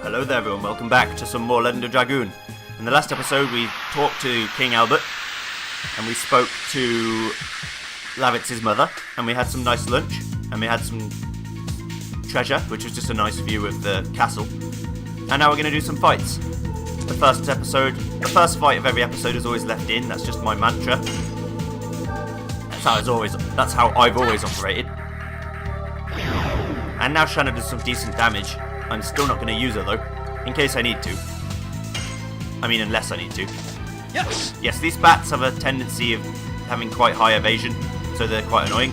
Hello there everyone, welcome back to some more Legend of Dragoon. In the last episode we talked to King Albert and we spoke to Lavitz's mother and we had some nice lunch and we had some treasure, which was just a nice view of the castle. And now we're going to do some fights. The first fight of every episode is always left in, that's just my mantra. That's how I've always operated. And now Shanna does some decent damage. I'm still not going to use her though, in case I need to. I mean, unless I need to. Yes. Yes, these bats have a tendency of having quite high evasion, so they're quite annoying.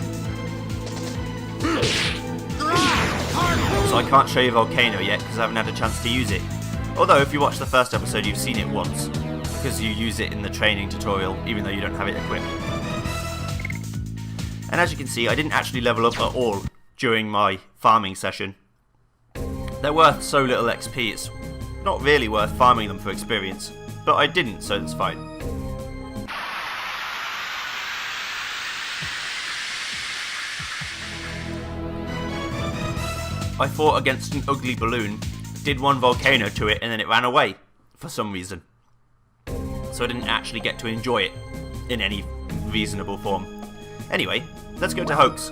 So I can't show you Volcano yet because I haven't had a chance to use it. Although if you watch the first episode you've seen it once, because you use it in the training tutorial even though you don't have it equipped. And as you can see, I didn't actually level up at all during my farming session. They're worth so little XP, it's not really worth farming them for experience, but I didn't, so that's fine. I fought against an ugly balloon, did one volcano to it, and then it ran away, for some reason. So I didn't actually get to enjoy it in any reasonable form. Anyway, let's go to Hoax.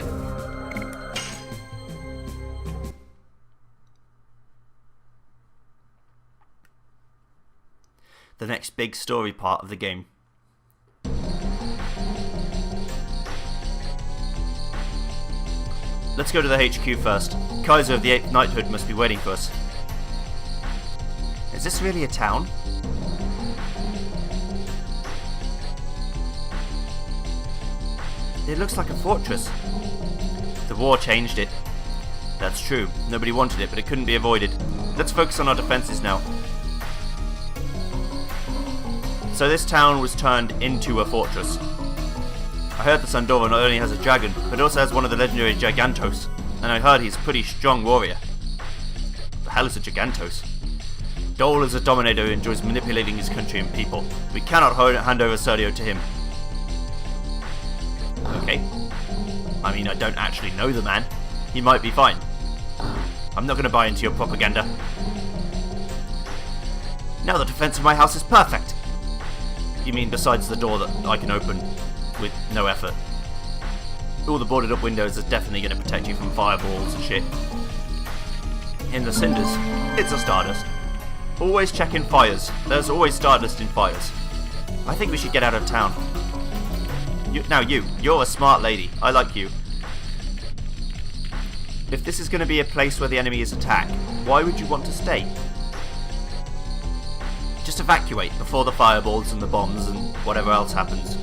The next big story part of the game. Let's go to the HQ first. Kaiser of the 8th Knighthood must be waiting for us. Is this really a town? It looks like a fortress. The war changed it. That's true. Nobody wanted it, but it couldn't be avoided. Let's focus on our defences now. So this town was turned into a fortress. I heard that Sandoras not only has a dragon, but also has one of the legendary Gigantos, and I heard he's a pretty strong warrior. What the hell is a Gigantos? Dole is a dominator who enjoys manipulating his country and people. We cannot hand over Sergio to him. Okay. I mean, I don't actually know the man. He might be fine. I'm not going to buy into your propaganda. Now the defense of my house is perfect. You mean besides the door that I can open with no effort? All the boarded up windows are definitely going to protect you from fireballs and shit. In the cinders, it's a Stardust. Always check in fires. There's always Stardust in fires. I think we should get out of town. You're a smart lady. I like you. If this is going to be a place where the enemy is attacked, why would you want to stay? Just evacuate before the fireballs and the bombs and whatever else happens.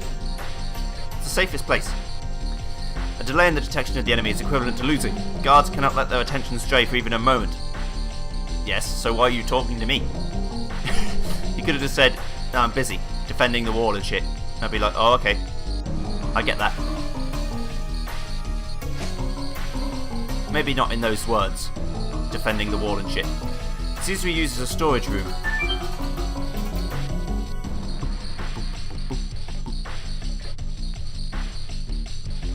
It's the safest place. A delay in the detection of the enemy is equivalent to losing. Guards cannot let their attention stray for even a moment. Yes, so why are you talking to me? You could have just said, no, I'm busy, defending the wall and shit. I'd be like, oh, okay. I get that. Maybe not in those words. Defending the wall and shit. It seems to be used as a storage room.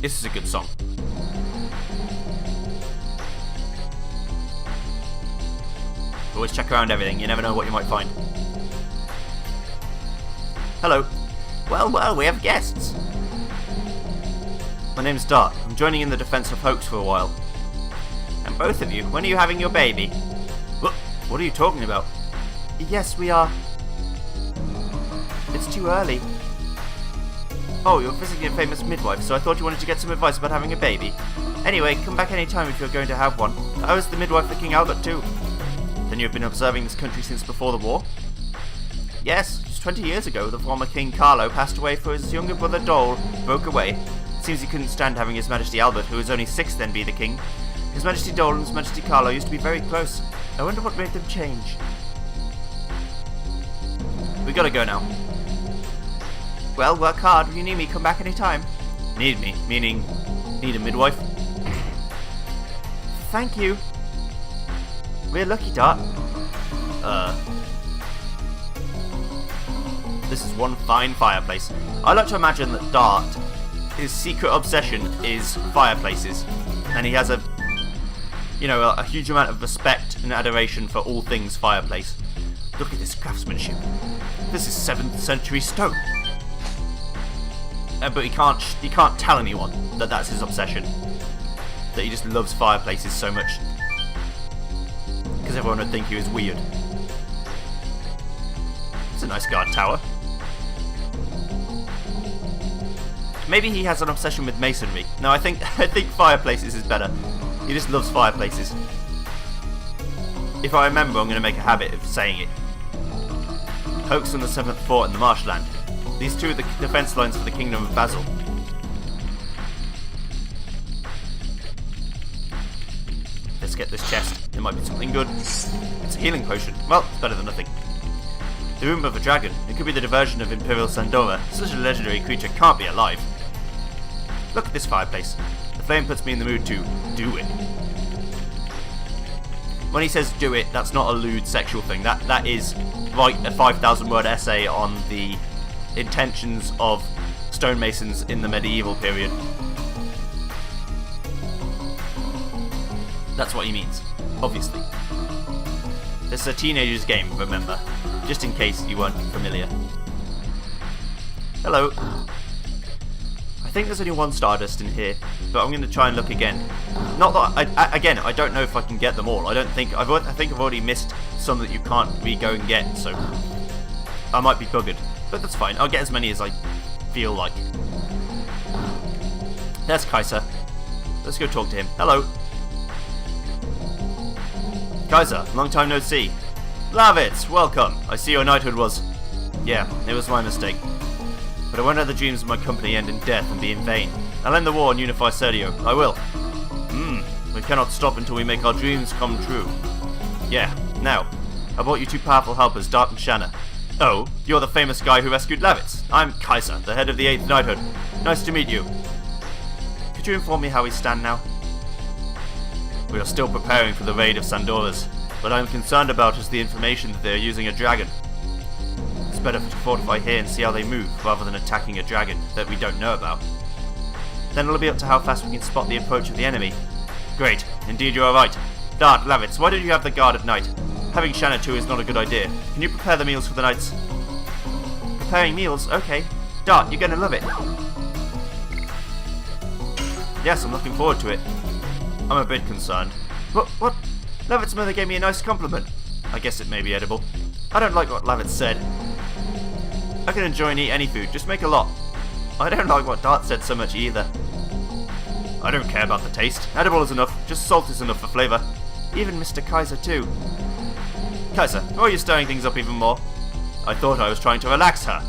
This is a good song. Always check around everything, you never know what you might find. Hello. Well, we have guests. My name's Dart. I'm joining in the defense of Hoax for a while. And both of you, when are you having your baby? What are you talking about? Yes, we are. It's too early. Oh, you're visiting a famous midwife, so I thought you wanted to get some advice about having a baby. Anyway, come back any time if you're going to have one. I was the midwife for King Albert too. Then you've been observing this country since before the war? Yes, just 20 years ago, the former King Carlo passed away for his younger brother Dole broke away. It seems he couldn't stand having His Majesty Albert, who was only 6 then, be the king. His Majesty Dole and His Majesty Carlo used to be very close. I wonder what made them change. We gotta go now. Well, work hard. If you need me, come back any time. Need me? Meaning, need a midwife? Thank you. We're lucky, Dart. This is one fine fireplace. I like to imagine that Dart, his secret obsession is fireplaces. And he has a you know, a huge amount of respect and adoration for all things fireplace. Look at this craftsmanship. This is 7th century stone. But he can't tell anyone that that's his obsession. That he just loves fireplaces so much. Because everyone would think he was weird. It's a nice guard tower. Maybe he has an obsession with masonry. No, I think fireplaces is better. He just loves fireplaces. If I remember, I'm going to make a habit of saying it. Hoax on the 7th fort in the marshland. These two are the defense lines for the Kingdom of Basil. Let's get this chest. It might be something good. It's a healing potion. Well, it's better than nothing. The Room of a Dragon. It could be the diversion of Imperial Sandora. Such a legendary creature can't be alive. Look at this fireplace. The flame puts me in the mood to do it. When he says do it, that's not a lewd sexual thing. That is write a 5,000 word essay on the intentions of stonemasons in the medieval period. That's what he means, obviously. This is a teenager's game, remember, just in case you weren't familiar. Hello. I think there's only one Stardust in here, but I'm going to try and look again. Not that I don't know if I can get them all. I think I've already missed some that you can't re-go and get, so I might be buggered. But that's fine. I'll get as many as I feel like. There's Kaiser. Let's go talk to him. Hello. Kaiser, long time no see. Lavitz, welcome. I see your knighthood was... Yeah, it was my mistake. But I won't let the dreams of my company end in death and be in vain. I'll end the war and unify Serdio. I will. We cannot stop until we make our dreams come true. Yeah, now, I brought you two powerful helpers, Dart and Shanna. Oh, you're the famous guy who rescued Lavitz. I'm Kaiser, the head of the 8th Knighthood. Nice to meet you. Could you inform me how we stand now? We are still preparing for the raid of Sandoras. What I'm concerned about is the information that they are using a dragon. It's better to fortify here and see how they move, rather than attacking a dragon that we don't know about. Then it'll be up to how fast we can spot the approach of the enemy. Great, indeed you are right. Dart, Lavitz, why don't you have the guard at night? Having Shanna too is not a good idea. Can you prepare the meals for the knights? Preparing meals? Okay. Dart, you're gonna love it. Yes, I'm looking forward to it. I'm a bit concerned. What? Lavitz's mother gave me a nice compliment. I guess it may be edible. I don't like what Lavitz said. I can enjoy and eat any food, just make a lot. I don't like what Dart said so much either. I don't care about the taste. Edible is enough, just salt is enough for flavour. Even Mr. Kaiser too. Kaiser, why are you stirring things up even more? I thought I was trying to relax her.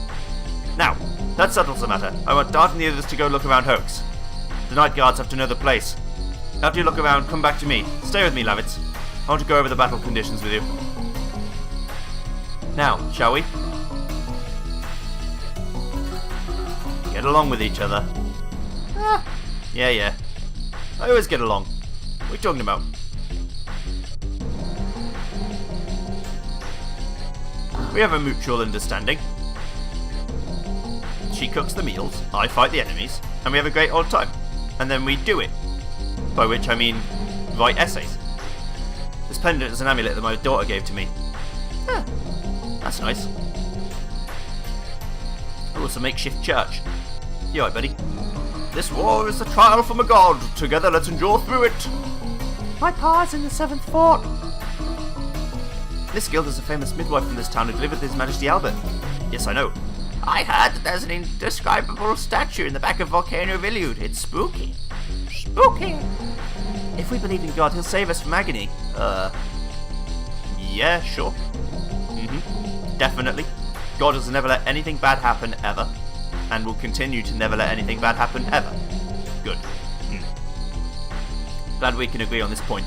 Now, that settles the matter. I want Dart and the others to go look around Hoax. The night guards have to know the place. After you look around, come back to me. Stay with me, Lavitz. I want to go over the battle conditions with you. Now, shall we? Get along with each other. Yeah. I always get along. What are you talking about? We have a mutual understanding. She cooks the meals, I fight the enemies, and we have a great old time. And then we do it. By which I mean, write essays. This pendant is an amulet that my daughter gave to me. That's nice. Oh, it's a makeshift church. You alright, buddy? This war is a trial from a god. Together, let's endure through it. My pa's in the 7th fort. This guild is a famous midwife from this town who delivered His Majesty Albert. Yes, I know. I heard that there's an indescribable statue in the back of Volcano Villiud. It's spooky. Spooky! If we believe in God, he'll save us from agony. Yeah, sure. Definitely. God has never let anything bad happen, ever. And will continue to never let anything bad happen, ever. Good. Glad we can agree on this point.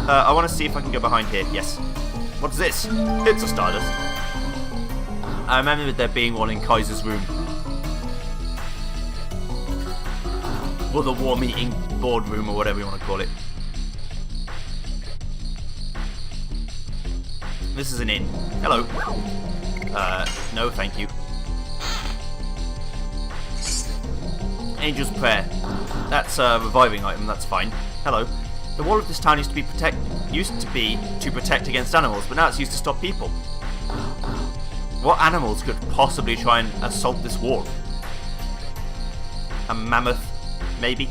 I want to see if I can go behind here. Yes. What's this? It's a Stardust. I remember there being one in Kaiser's room. Or the war meeting boardroom, or whatever you want to call it. This is an inn. Hello. No, thank you. Angel's Prayer. That's a reviving item, that's fine. Hello. The wall of this town used to be to protect against animals, but now it's used to stop people. What animals could possibly try and assault this wall? A mammoth, maybe?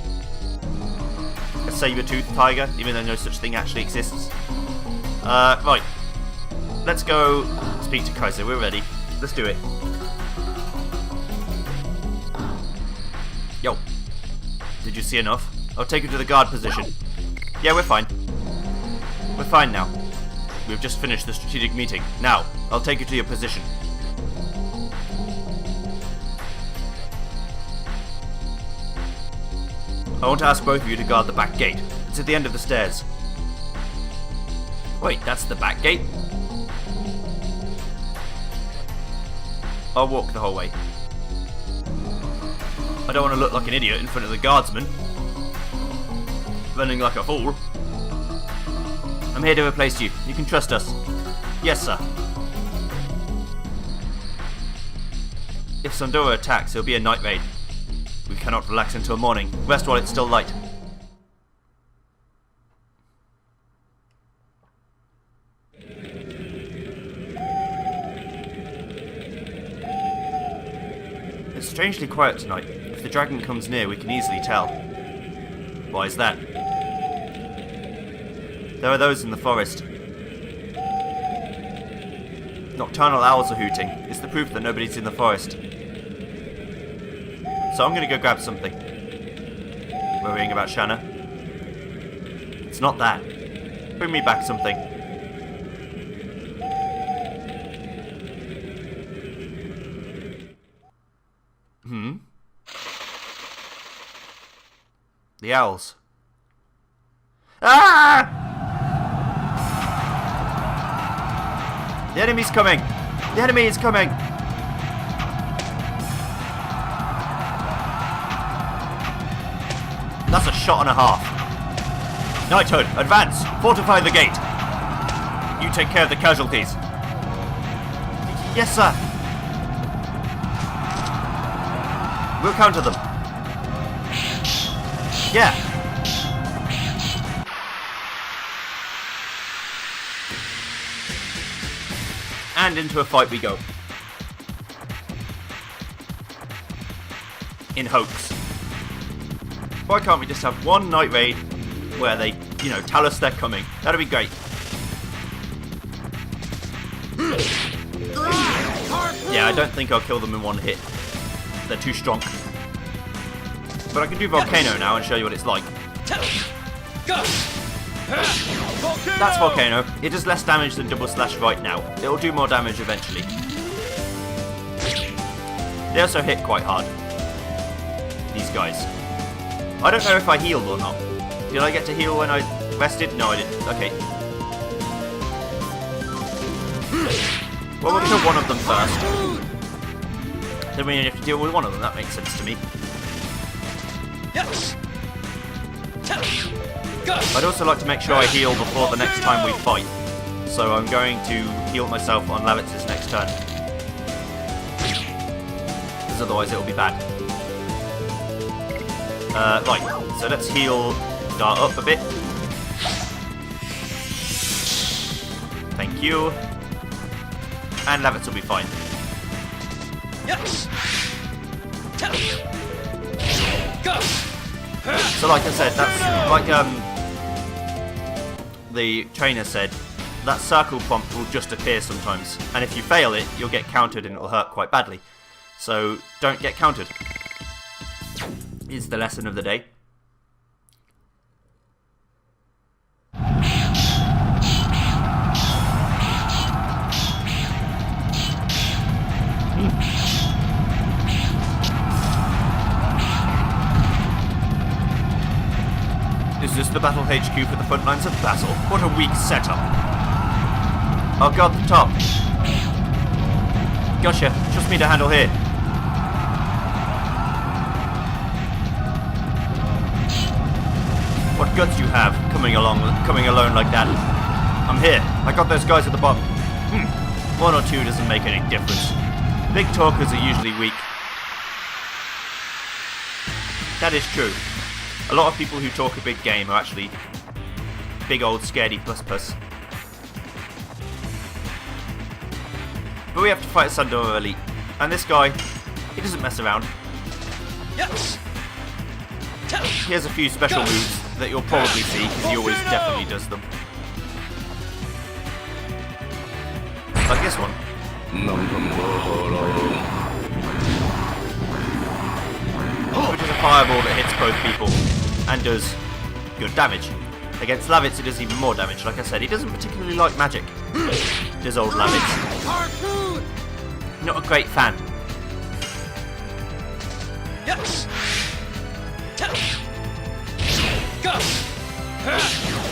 A saber-toothed tiger, even though no such thing actually exists. Right. Let's go speak to Kaiser. We're ready. Let's do it. Yo. Did you see enough? I'll take you to the guard position. Yeah, we're fine. We're fine now. We've just finished the strategic meeting. Now, I'll take you to your position. I want to ask both of you to guard the back gate. It's at the end of the stairs. Wait, that's the back gate? I'll walk the whole way. I don't want to look like an idiot in front of the guardsmen. Running like a fool. I'm here to replace you. You can trust us. Yes, sir. If Sandora attacks, it'll be a night raid. We cannot relax until morning. Rest while it's still light. It's strangely quiet tonight. If the dragon comes near, we can easily tell. Why is that? There are those in the forest. Nocturnal owls are hooting. It's the proof that nobody's in the forest. So I'm gonna go grab something. Worrying about Shanna? It's not that. Bring me back something. The owls. Ah! The enemy's coming! The enemy is coming! That's a shot and a half. Knighthood, advance! Fortify the gate! You take care of the casualties. Yes, sir! We'll counter them. Yeah! And into a fight we go. In Hoax. Why can't we just have one night raid where they, you know, tell us they're coming? That'd be great. Yeah, I don't think I'll kill them in one hit. They're too strong. But I can do Volcano now and show you what it's like. That's Volcano. It does less damage than Double Slash right now. It'll do more damage eventually. They also hit quite hard. These guys. I don't know if I healed or not. Did I get to heal when I rested? No, I didn't. Okay. Well, we'll kill one of them first. Then we only have to deal with one of them. That makes sense to me. I'd also like to make sure I heal before the next time we fight. So I'm going to heal myself on Lavitz's next turn. Because otherwise it'll be bad. Right, so let's heal Dart up a bit. Thank you. And Lavitz will be fine. So like I said, that's like the trainer said, that circle prompt will just appear sometimes, and if you fail it, you'll get countered and it'll hurt quite badly. So don't get countered. Is the lesson of the day. Is this the battle HQ for the front lines of battle? What a weak setup. I'll guard the top. Gotcha. Trust me to handle here. What guts you have coming alone like that. I'm here. I got those guys at the bottom. One or two doesn't make any difference. Big talkers are usually weak. That is true. A lot of people who talk a big game are actually big old scaredy puss. But we have to fight Sandora Elite. And this guy, he doesn't mess around. He has a few special moves that you'll probably see, because he always definitely does them. Like this one. Which is a fireball that hits both people and does good damage. Against Lavitz, it does even more damage. Like I said, he doesn't particularly like magic. Does old Lavitz. Not a great fan.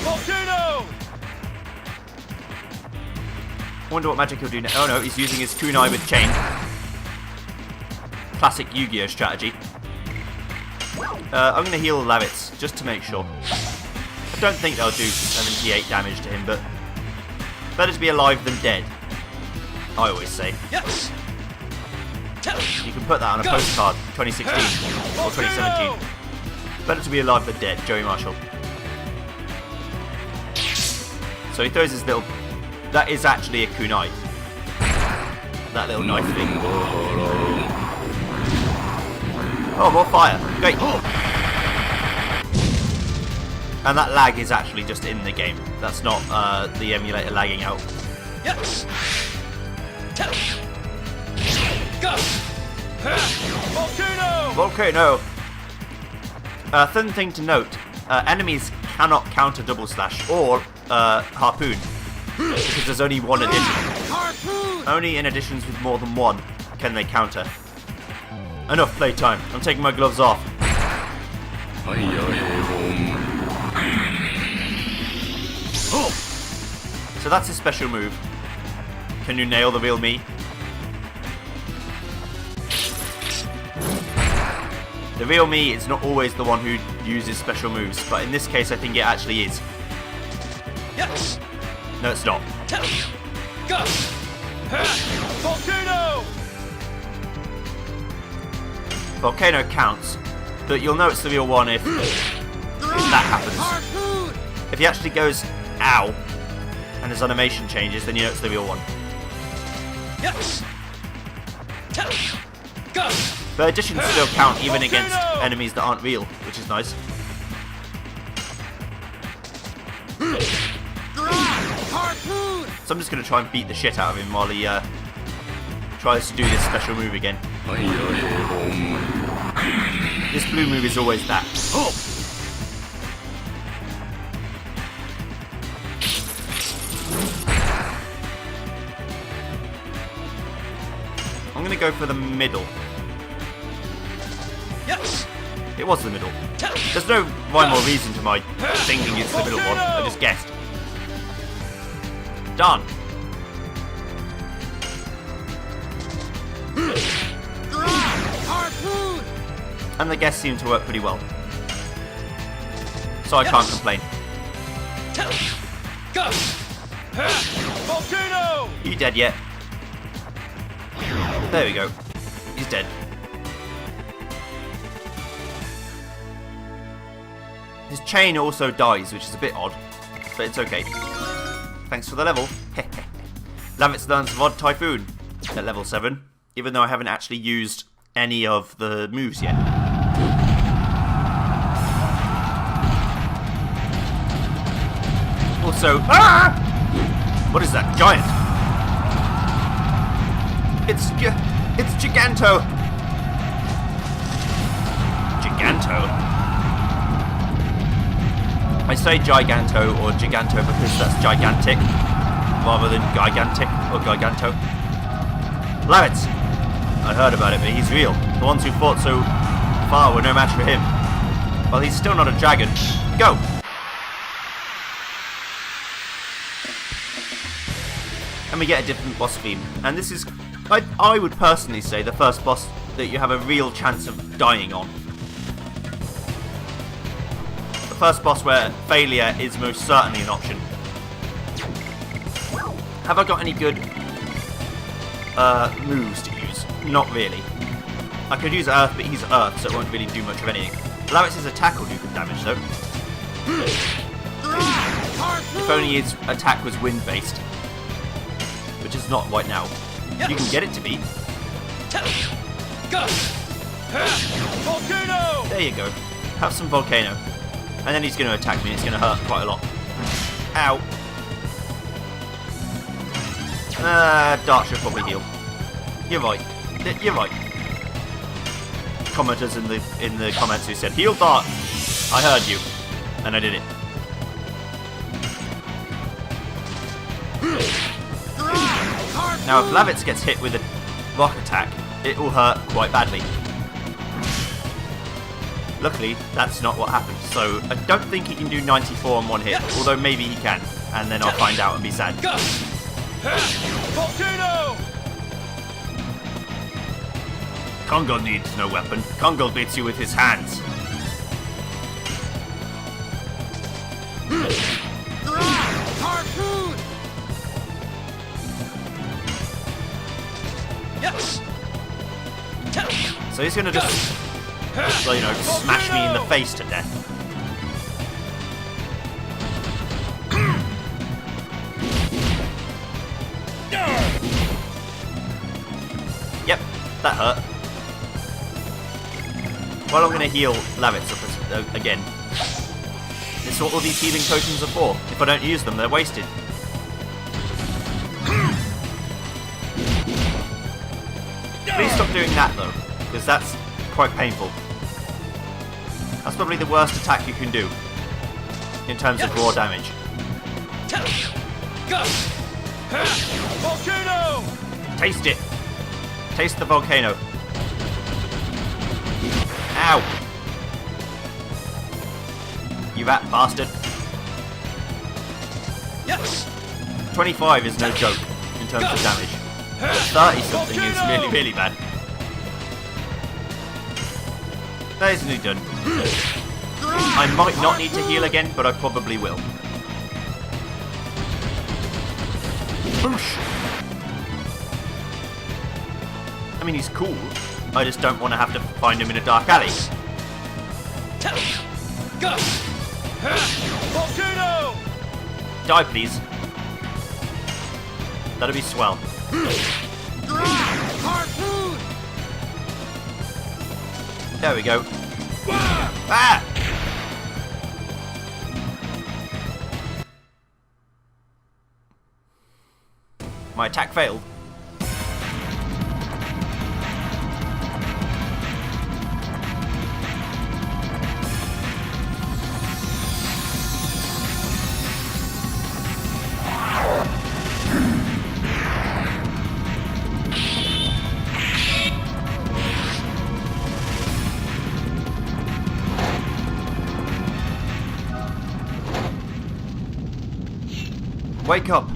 Volcano! I wonder what magic he'll do now. Oh no, he's using his kunai with chain. Classic Yu-Gi-Oh strategy. I'm going to heal Lavitz, just to make sure. I don't think they'll do 78 damage to him, but better to be alive than dead, I always say. You can put that on a postcard, 2016 or 2017. Better to be alive than dead, Joey Marshall. So he throws his little... That is actually a kunai. That little knife thing. Oh, more fire. Great. And that lag is actually just in the game. That's not the emulator lagging out. Volcano! Third thing to note, enemies cannot counter double slash or harpoon, because there's only one addition. Only in additions with more than one can they counter. Enough playtime. I'm taking my gloves off. So that's his special move. Can you nail the real me? The real me is not always the one who uses special moves, but in this case I think it actually is. No, it's not. Volcano! Volcano counts, but you'll know it's the real one if that happens. If he actually goes, ow, and his animation changes, then you know it's the real one. But additions still count even against enemies that aren't real, which is nice. So I'm just going to try and beat the shit out of him while he tries to do this special move again. This blue move is always that. I'm going to go for the middle. It was the middle. There's no rhyme or reason to my thinking it's the middle one. I just guessed. Done. And the guess seemed to work pretty well. So I can't complain. Volcano! Are you dead yet? There we go. He's dead. His chain also dies, which is a bit odd, but it's okay. Thanks for the level. Lavitz learns Vod Typhoon at level 7, even though I haven't actually used any of the moves yet. Also, what is that? Giant! It's Giganto! Giganto? I say Giganto or Giganto because that's gigantic, rather than gigantic or giganto. Lavitz! I heard about it, but he's real. The ones who fought so far were no match for him. Well, he's still not a dragon. Go! And we get a different boss theme. And this is, I would personally say, the first boss that you have a real chance of dying on. The first boss where failure is most certainly an option. Have I got any good moves to use? Not really. I could use Earth, but he's Earth, so it won't really do much of anything. Lavitz's attack will do good damage though. If only his attack was wind-based. Which is not right now. You can get it to be. Volcano! There you go. Have some volcano. And then he's going to attack me and it's going to hurt quite a lot. Ow. Dart should probably heal. You're right. You're right. Commenters in the comments who said, heal Dart. I heard you. And I did it. Now if Lavitz gets hit with a rock attack, it will hurt quite badly. Luckily, that's not what happened, so I don't think he can do 94 on one hit, although maybe he can, and then I'll find out and be sad. Volcano! Kongo needs no weapon. Kongo beats you with his hands. Harpoon! Yes! So he's gonna just, well, you know, smash me in the face to death. Yep, that hurt. Well, I'm gonna heal Lavitz up again. It's what all these healing potions are for. If I don't use them, they're wasted. Please stop doing that though, because that's quite painful. That's probably the worst attack you can do in terms of raw damage. Volcano! Taste it! Taste the volcano. Ow! You rat bastard. Yes! 25 is no joke in terms of damage. 30 something is really, really bad. That is nearly done. I might not need to heal again, but I probably will. Boosh! I mean, he's cool. I just don't want to have to find him in a dark alley. Volcano! Die, please. That'll be swell. Harpoon! There we go. Ah! My attack failed. Wake up!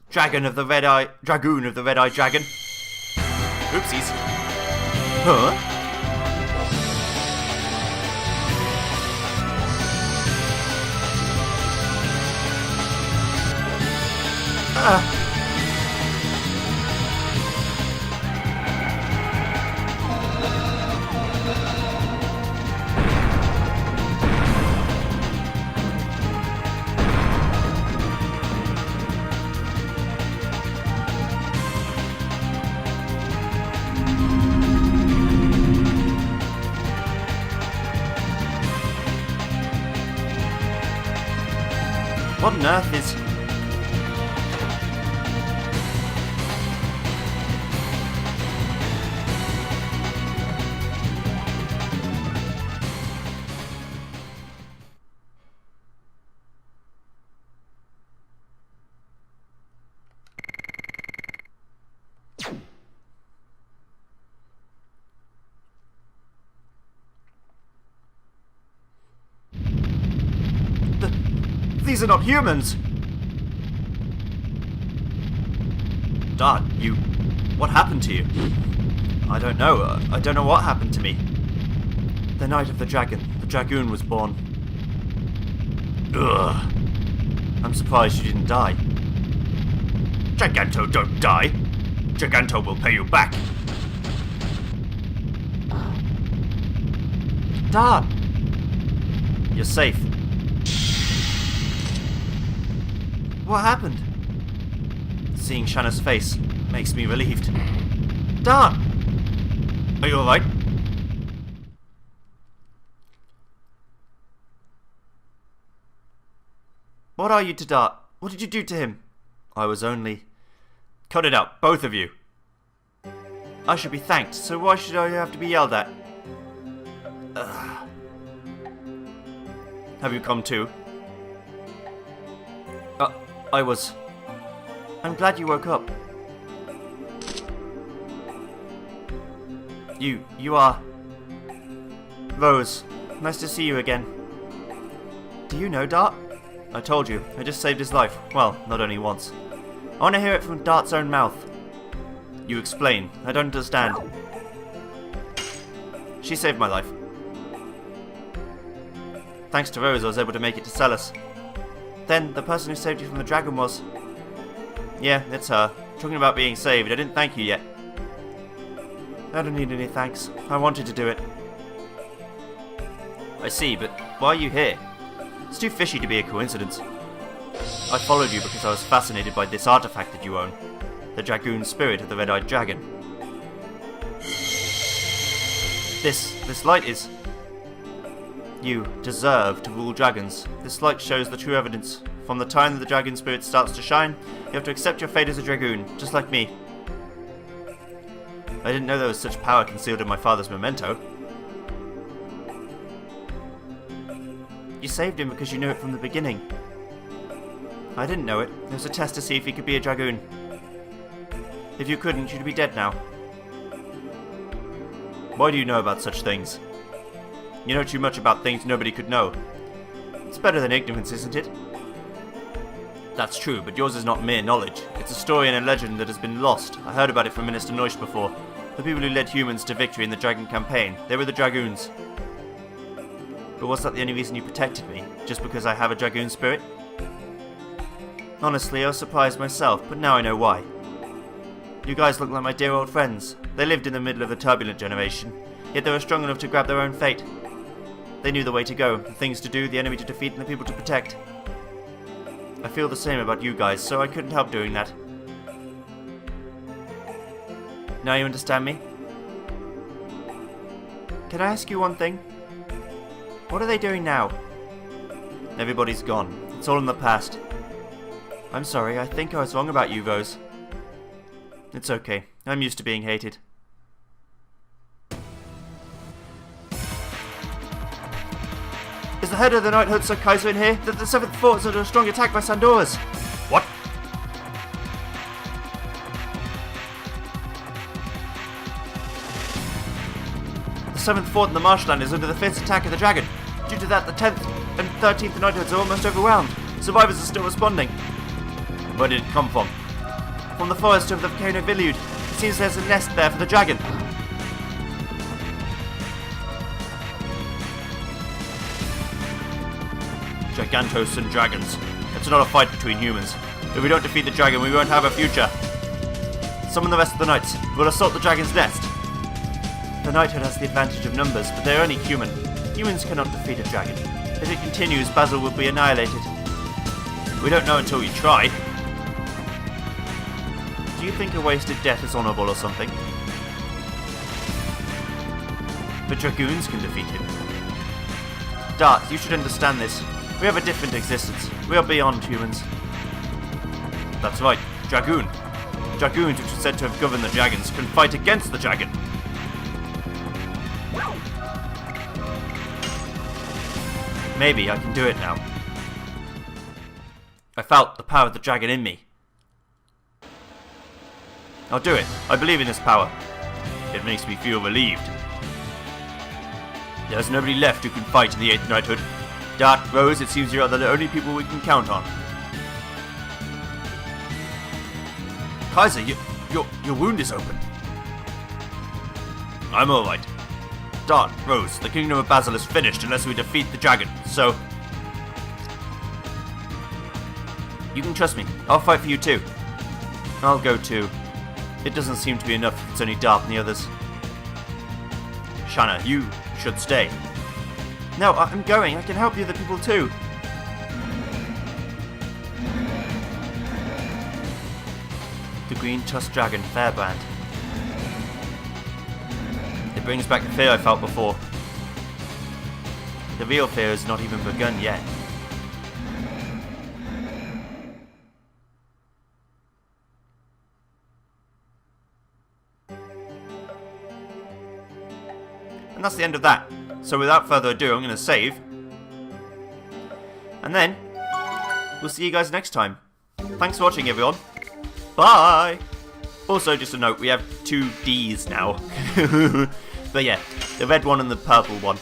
Dragoon of the Red-Eye Dragon. Oopsies. Huh? What on earth is... These are not humans! Dart, you... What happened to you? I don't know. I don't know what happened to me. The night of the dragon. The dragoon was born. Ugh. I'm surprised you didn't die. Giganto, don't die! Giganto will pay you back! Dart! You're safe. What happened? Seeing Shanna's face makes me relieved. Dart! Are you alright? What are you to Dart? What did you do to him? I was only... Cut it out, both of you. I should be thanked, so why should I have to be yelled at? Have you come to? I was... I'm glad you woke up. You are... Rose, nice to see you again. Do you know Dart? I told you, I just saved his life. Well, not only once. I want to hear it from Dart's own mouth. You explain. I don't understand. She saved my life. Thanks to Rose, I was able to make it to Celis. Then, the person who saved you from the dragon was... Yeah, it's her. Talking about being saved, I didn't thank you yet. I don't need any thanks. I wanted to do it. I see, but why are you here? It's too fishy to be a coincidence. I followed you because I was fascinated by this artifact that you own. The Dragoon spirit of the red-eyed dragon. This light is... You deserve to rule dragons. This light shows the true evidence. From the time that the dragon spirit starts to shine, you have to accept your fate as a dragoon, just like me. I didn't know there was such power concealed in my father's memento. You saved him because you knew it from the beginning. I didn't know it. It was a test to see if he could be a dragoon. If you couldn't, you'd be dead now. Why do you know about such things? You know too much about things nobody could know. It's better than ignorance, isn't it? That's true, but yours is not mere knowledge. It's a story and a legend that has been lost. I heard about it from Minister Noish before. The people who led humans to victory in the Dragon campaign. They were the Dragoons. But was that the only reason you protected me? Just because I have a Dragoon spirit? Honestly, I was surprised myself, but now I know why. You guys look like my dear old friends. They lived in the middle of the turbulent generation, yet they were strong enough to grab their own fate. They knew the way to go, the things to do, the enemy to defeat, and the people to protect. I feel the same about you guys, so I couldn't help doing that. Now you understand me? Can I ask you one thing? What are they doing now? Everybody's gone. It's all in the past. I'm sorry, I think I was wrong about you, Rose. It's okay. I'm used to being hated. Is the head of the Knighthood Sir Kaiser in here? The 7th Fort is under a strong attack by Sandoras. What? The 7th Fort in the marshland is under the fierce attack of the dragon. Due to that, the 10th and 13th Knighthoods are almost overwhelmed. Survivors are still responding. Where did it come from? From the forest of the volcano Villude. It seems there's a nest there for the dragon. Gigantos and dragons. It's not a fight between humans. If we don't defeat the dragon, we won't have a future. Summon the rest of the knights. We'll assault the dragon's nest. The knighthood has the advantage of numbers, but they're only human. Humans cannot defeat a dragon. If it continues, Basil will be annihilated. We don't know until we try. Do you think a wasted death is honourable or something? But dragoons can defeat him. Dart, you should understand this. We have a different existence. We are beyond humans. That's right, Dragoon. Dragoons, which are said to have governed the dragons, can fight against the dragon. Maybe I can do it now. I felt the power of the dragon in me. I'll do it. I believe in this power. It makes me feel relieved. There's nobody left who can fight in the 8th Knighthood. Dart, Rose, it seems you are the only people we can count on. Kaiser, your wound is open. I'm alright. Dart, Rose, the kingdom of Basil is finished unless we defeat the dragon, so... You can trust me. I'll fight for you too. I'll go too. It doesn't seem to be enough if it's only Dart and the others. Shanna, you should stay. No, I'm going. I can help the other people too. The Green Tusk Dragon Fairband. It brings back the fear I felt before. The real fear has not even begun yet. And that's the end of that. So without further ado, I'm going to save. And then, we'll see you guys next time. Thanks for watching, everyone. Bye! Also, just a note, we have 2 Ds now. But yeah, the red one and the purple one.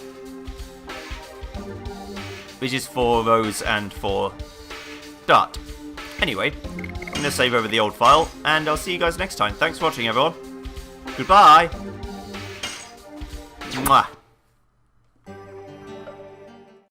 Which is for Rose and for Dart. Anyway, I'm going to save over the old file, and I'll see you guys next time. Thanks for watching, everyone. Goodbye! Mwah.